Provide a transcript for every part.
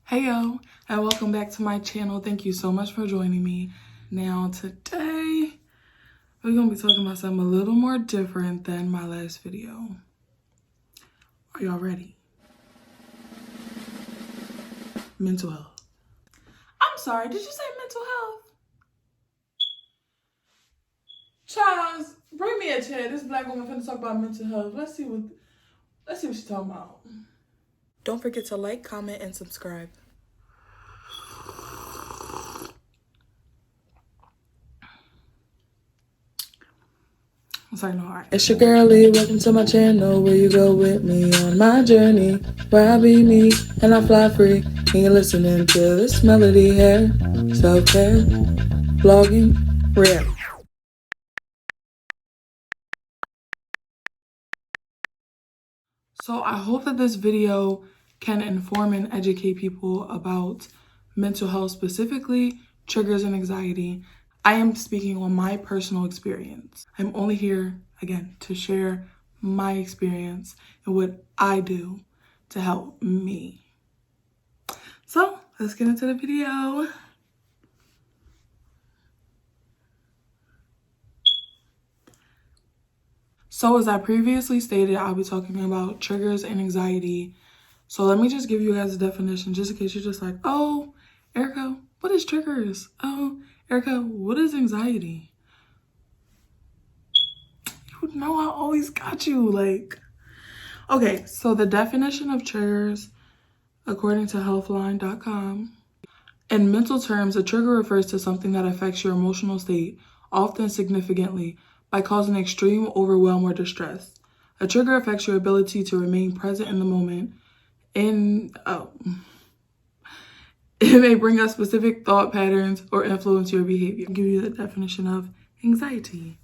Hey yo, and welcome back to my channel. Thank you so much for joining me. Now today, we're gonna be talking about something a little more different than my last video. Are y'all ready? Mental health. I'm sorry, did you say mental health? Charles, bring me a chair. This black woman finna talk about mental health. Let's see what she's talking about. Don't forget to like, comment, and subscribe. It's your girlie, welcome to my channel, where you go with me on my journey, where I be me and I fly free, and you're listening to this melody here. Self-care, vlogging, rare. So I hope that this video can inform and educate people about mental health, specifically triggers and anxiety. I am speaking on my personal experience. I'm only here, again, to share my experience and what I do to help me. So let's get into the video. So as I previously stated, I'll be talking about triggers and anxiety. So let me just give you guys a definition, just in case you're just like, oh, Erica, what is triggers? Oh, Erica, what is anxiety? You know I always got you, like. Okay, so the definition of triggers, according to healthline.com, in mental terms, a trigger refers to something that affects your emotional state, often significantly, by causing extreme overwhelm or distress. A trigger affects your ability to remain present in the moment. It may bring up specific thought patterns or influence your behavior. I'll give you the definition of anxiety.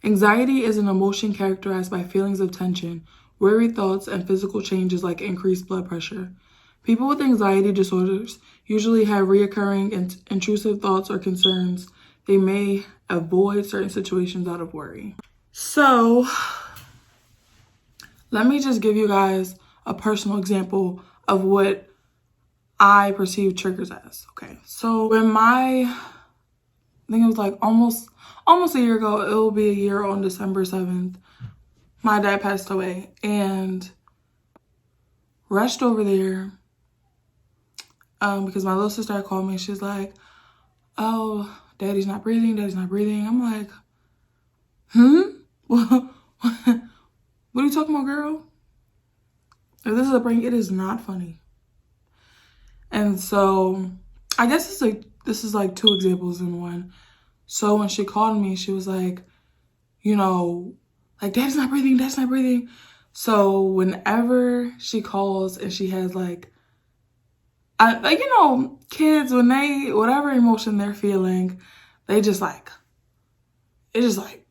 Anxiety is an emotion characterized by feelings of tension, worried thoughts, and physical changes like increased blood pressure. People with anxiety disorders usually have reoccurring and intrusive thoughts or concerns. They may avoid certain situations out of worry. So, let me just give you guys a personal example of what I perceive triggers as. Okay, so when I think it was like almost a year ago, it will be a year on December 7th, my dad passed away, and rushed over there because my little sister had called me. She's like, oh, daddy's not breathing. I'm like, what are you talking about, girl? If this is a prank, it is not funny. And so I guess this is like two examples in one. So when she called me, she was like, you know, like, dad's not breathing. So whenever she calls and she has kids, when they, whatever emotion they're feeling, they just like, it's just like,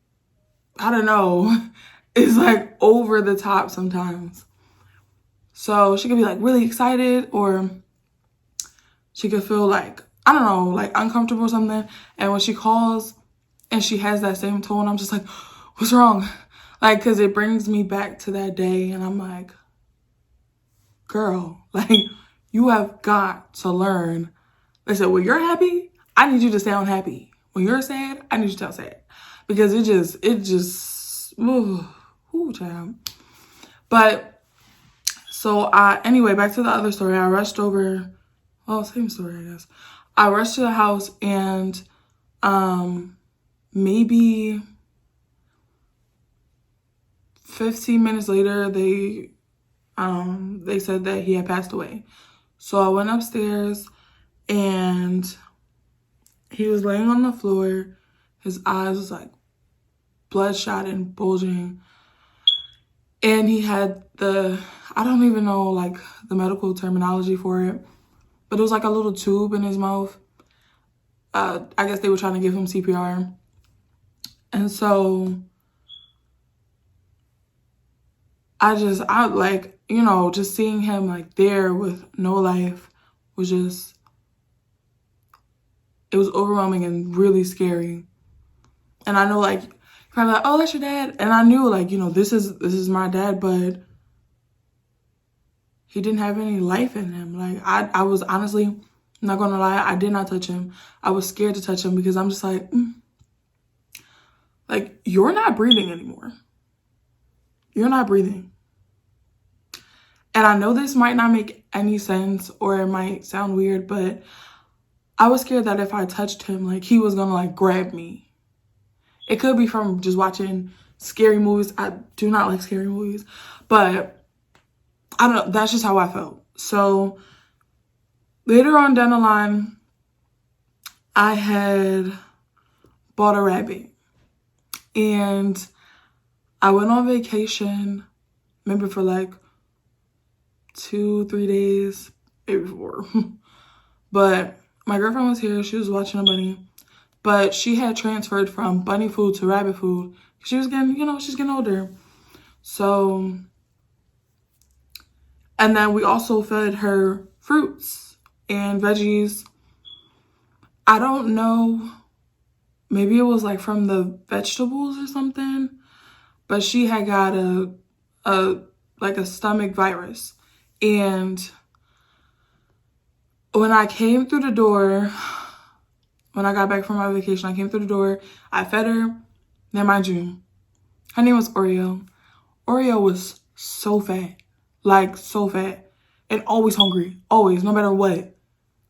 I don't know, it's like over the top sometimes. So she could be like really excited, or she could feel like, I don't know, like uncomfortable or something. And when she calls and she has that same tone, I'm just like, what's wrong? Like, because it brings me back to that day, and I'm like, girl, like, you have got to learn. They said, when you're happy, I need you to sound happy. When you're sad, I need you to sound sad. Because it just, ooh, child. But, so anyway, back to the other story. I rushed over, same story, I guess. I rushed to the house, and maybe 15 minutes later, they said that he had passed away. So I went upstairs, and he was laying on the floor. His eyes was like bloodshot and bulging. And he had I don't even know like the medical terminology for it, but it was like a little tube in his mouth. I guess they were trying to give him CPR. And so I like, just seeing him like there with no life was just, it was overwhelming and really scary. And I know like, you're probably like, oh, that's your dad. And I knew like, this is my dad, but he didn't have any life in him. Like, I was honestly, I'm not gonna lie, I did not touch him. I was scared to touch him because I'm just like, like, you're not breathing anymore. You're not breathing. And I know this might not make any sense or it might sound weird, but I was scared that if I touched him, like, he was gonna, like, grab me. It could be from just watching scary movies. I do not like scary movies, but I don't know. That's just how I felt. So later on down the line, I had bought a rabbit and I went on vacation maybe for like 2-3 days, maybe 4. But my girlfriend was here. She was watching a bunny. But she had transferred from bunny food to rabbit food. She was getting, she's getting older. So, and then we also fed her fruits and veggies. I don't know. Maybe it was like from the vegetables or something. But she had got a stomach virus. And when I came through the door, when I got back from my vacation, I came through the door, I fed her. Now, mind you, her name was Oreo. Oreo was so fat, like so fat, and always hungry, always, no matter what,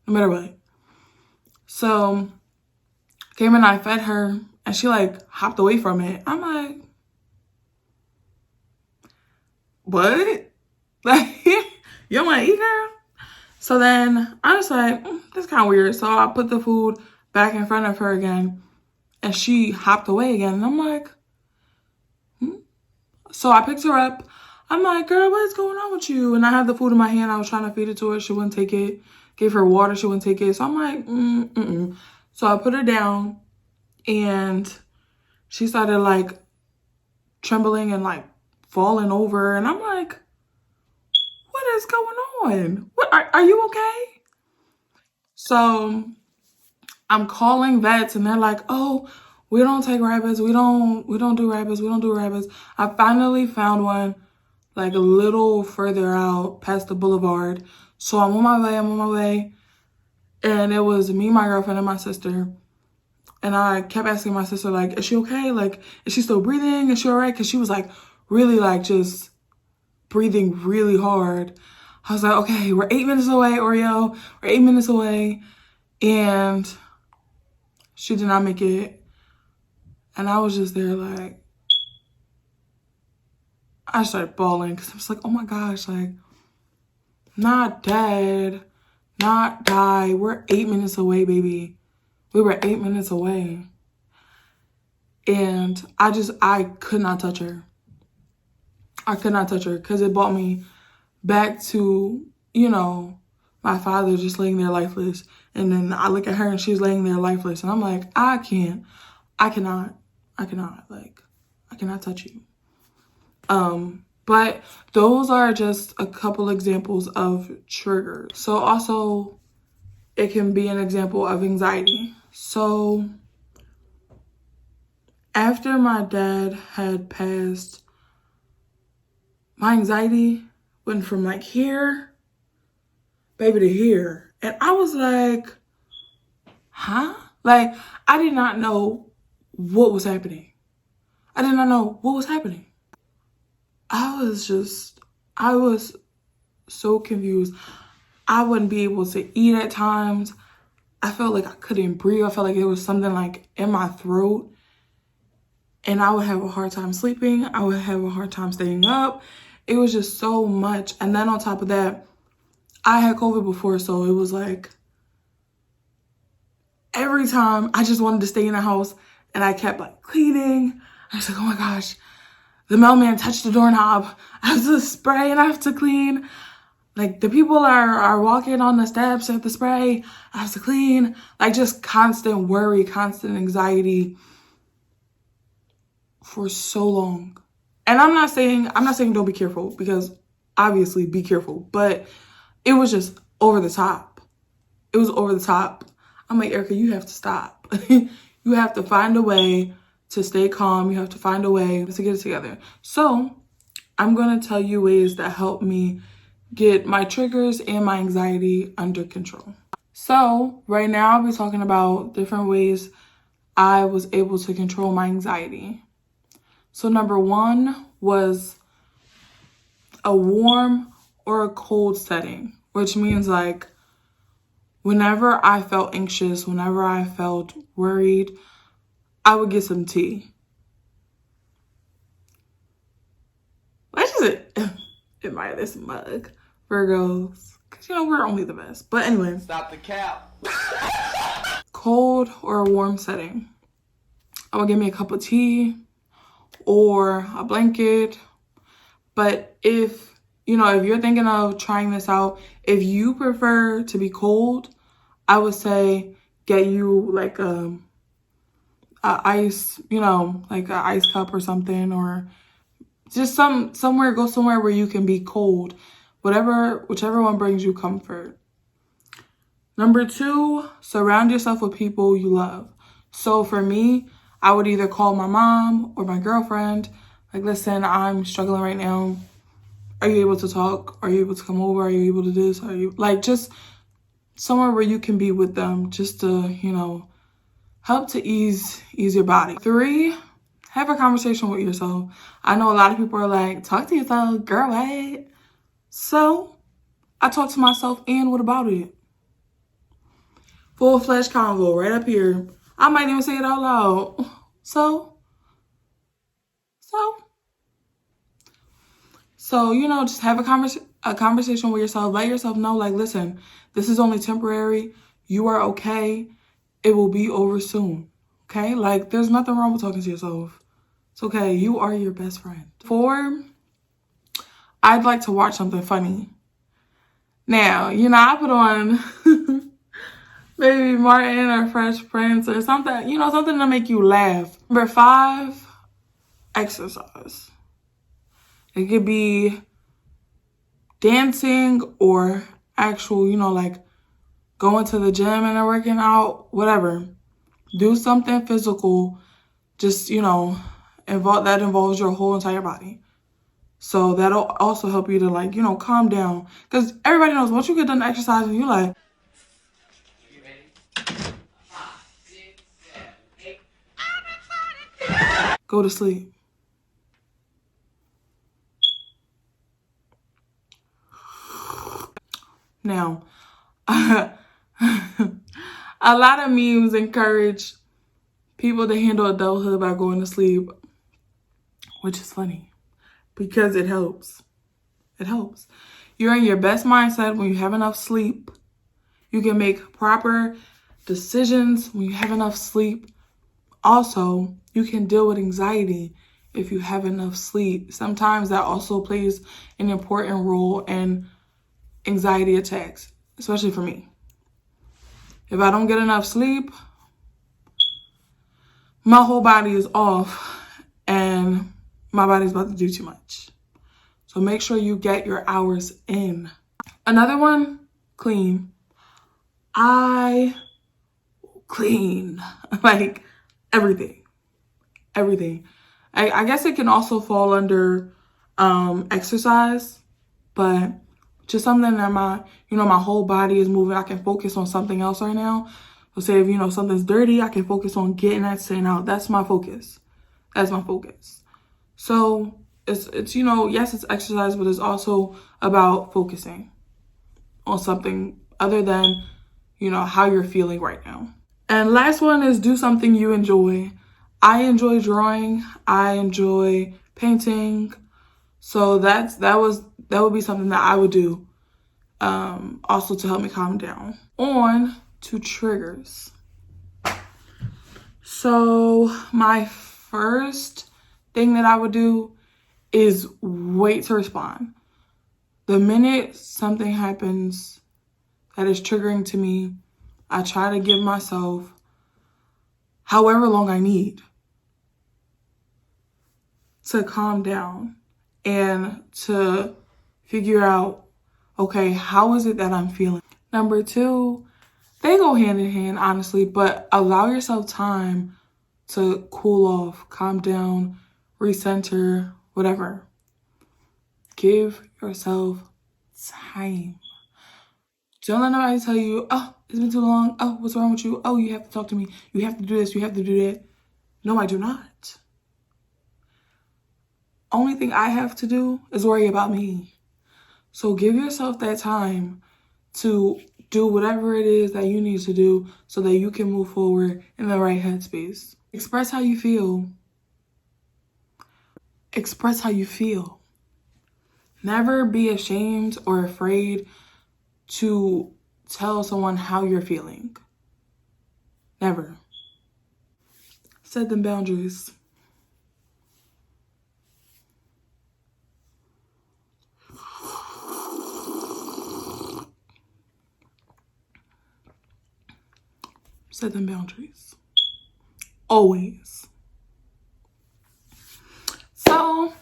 no matter what. So, came and I fed her, and she like hopped away from it. I'm like, what? Like, you don't want to eat, girl? So then I was like, that's kind of weird. So I put the food back in front of her again, and she hopped away again. And I'm like, So I picked her up. I'm like, girl, what is going on with you? And I had the food in my hand. I was trying to feed it to her. She wouldn't take it. Gave her water. She wouldn't take it. So I'm like, So I put her down, and she started like trembling and like falling over. And I'm like, what is going on? What are you okay? So I'm calling vets, and they're like, oh, we don't take rabbits. We don't do rabbits. We don't do rabbits. I finally found one like a little further out past the boulevard. So I'm on my way. And it was me, my girlfriend, and my sister. And I kept asking my sister, like, is she okay? Like, is she still breathing? Is she all right? Because she was like really like just breathing really hard. I was like, okay, we're 8 minutes away, Oreo. We're 8 minutes away. And she did not make it. And I was just there like, I started bawling because I was like, oh my gosh, like, not dead, not die. We're 8 minutes away, baby. We were 8 minutes away. And I could not touch her. I could not touch her because it brought me back to, my father just laying there lifeless. And then I look at her and she's laying there lifeless. And I'm like, I cannot touch you. But those are just a couple examples of triggers. So also it can be an example of anxiety. So after my dad had passed, my anxiety went from like here, baby, to here. And I was like, huh? Like, I did not know what was happening. I did not know what was happening. I was so confused. I wouldn't be able to eat at times. I felt like I couldn't breathe. I felt like there was something like in my throat. And I would have a hard time sleeping. I would have a hard time staying up. It was just so much. And then on top of that, I had COVID before. So it was like every time I just wanted to stay in the house, and I kept like cleaning. I was like, oh my gosh, the mailman touched the doorknob. I have to spray and I have to clean. Like, the people are walking on the steps at the spray. I have to clean. Like, just constant worry, constant anxiety for so long. And I'm not saying don't be careful, because obviously be careful. But it was just over the top. It was over the top. I'm like, Erica, you have to stop. You have to find a way to stay calm. You have to find a way to get it together. So I'm going to tell you ways that help me get my triggers and my anxiety under control. So right now I'll be talking about different ways I was able to control my anxiety. So number one was a warm or a cold setting, which means like whenever I felt anxious, whenever I felt worried, I would get some tea. Let's just admire this mug, Virgos, because you know we're only the best. But anyway, stop the cap. Cold or a warm setting. I would give me a cup of tea or a blanket. But if you're thinking of trying this out, if you prefer to be cold, I would say get you like a ice, like an ice cup or something, or just go somewhere where you can be cold. Whichever one brings you comfort. Number two, surround yourself with people you love. So for me, I would either call my mom or my girlfriend, like, listen, I'm struggling right now. Are you able to talk? Are you able to come over? Are you able to do this? Are you just somewhere where you can be with them, just to, help to ease your body. Three, have a conversation with yourself. I know a lot of people are like, talk to yourself, girl, what? So I talk to myself, and what about it? Full-fledged convo right up here. I might even say it out loud. So, just have a conversation with yourself. Let yourself know, like, listen, this is only temporary. You are okay. It will be over soon. Okay? Like, there's nothing wrong with talking to yourself. It's okay. You are your best friend. 4, I'd like to watch something funny. Now, I put on maybe Martin or Fresh Prince or something, something to make you laugh. Number 5, exercise. It could be dancing or actual, like going to the gym and working out, whatever. Do something physical, just, that involves your whole entire body. So that'll also help you to, like, calm down. Because everybody knows once you get done exercising, you're like, you ready? 5, 6, 7, 8. Go to sleep. Now, a lot of memes encourage people to handle adulthood by going to sleep, which is funny because it helps. It helps. You're in your best mindset when you have enough sleep. You can make proper decisions when you have enough sleep. Also, you can deal with anxiety if you have enough sleep. Sometimes that also plays an important role in anxiety attacks, especially for me. If I don't get enough sleep, my whole body is off and my body's about to do too much. So make sure you get your hours in. Another one, clean. I clean like everything. I guess it can also fall under exercise, but just something that my whole body is moving. I can focus on something else right now. So say if, something's dirty, I can focus on getting that sitting out. That's my focus. So it's yes, it's exercise, but it's also about focusing on something other than, how you're feeling right now. And last one is do something you enjoy. I enjoy drawing. I enjoy painting. So that would be something that I would do also to help me calm down. On to triggers. So my first thing that I would do is wait to respond. The minute something happens that is triggering to me, I try to give myself however long I need to calm down and to figure out, okay, how is it that I'm feeling? Number 2, they go hand in hand, honestly, but allow yourself time to cool off, calm down, recenter, whatever. Give yourself time. Don't let nobody tell you, oh, it's been too long. Oh, what's wrong with you? Oh, you have to talk to me. You have to do this. You have to do that. No, I do not. Only thing I have to do is worry about me. So give yourself that time to do whatever it is that you need to do so that you can move forward in the right headspace. Express how you feel. Express how you feel. Never be ashamed or afraid to tell someone how you're feeling. Never. Set them boundaries. Set them boundaries. Always. So,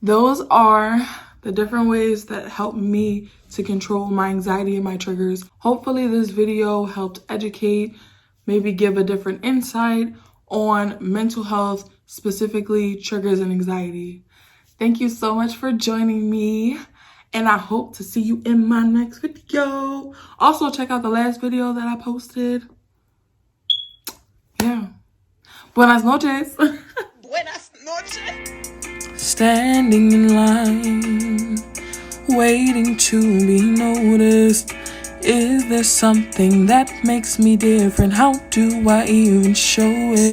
those are the different ways that help me to control my anxiety and my triggers. Hopefully this video helped educate, maybe give a different insight on mental health, specifically triggers and anxiety. Thank you so much for joining me, and I hope to see you in my next video. Also, check out the last video that I posted. Yeah. Buenas noches. Buenas noches. Standing in line, waiting to be noticed. Is there something that makes me different? How do I even show it?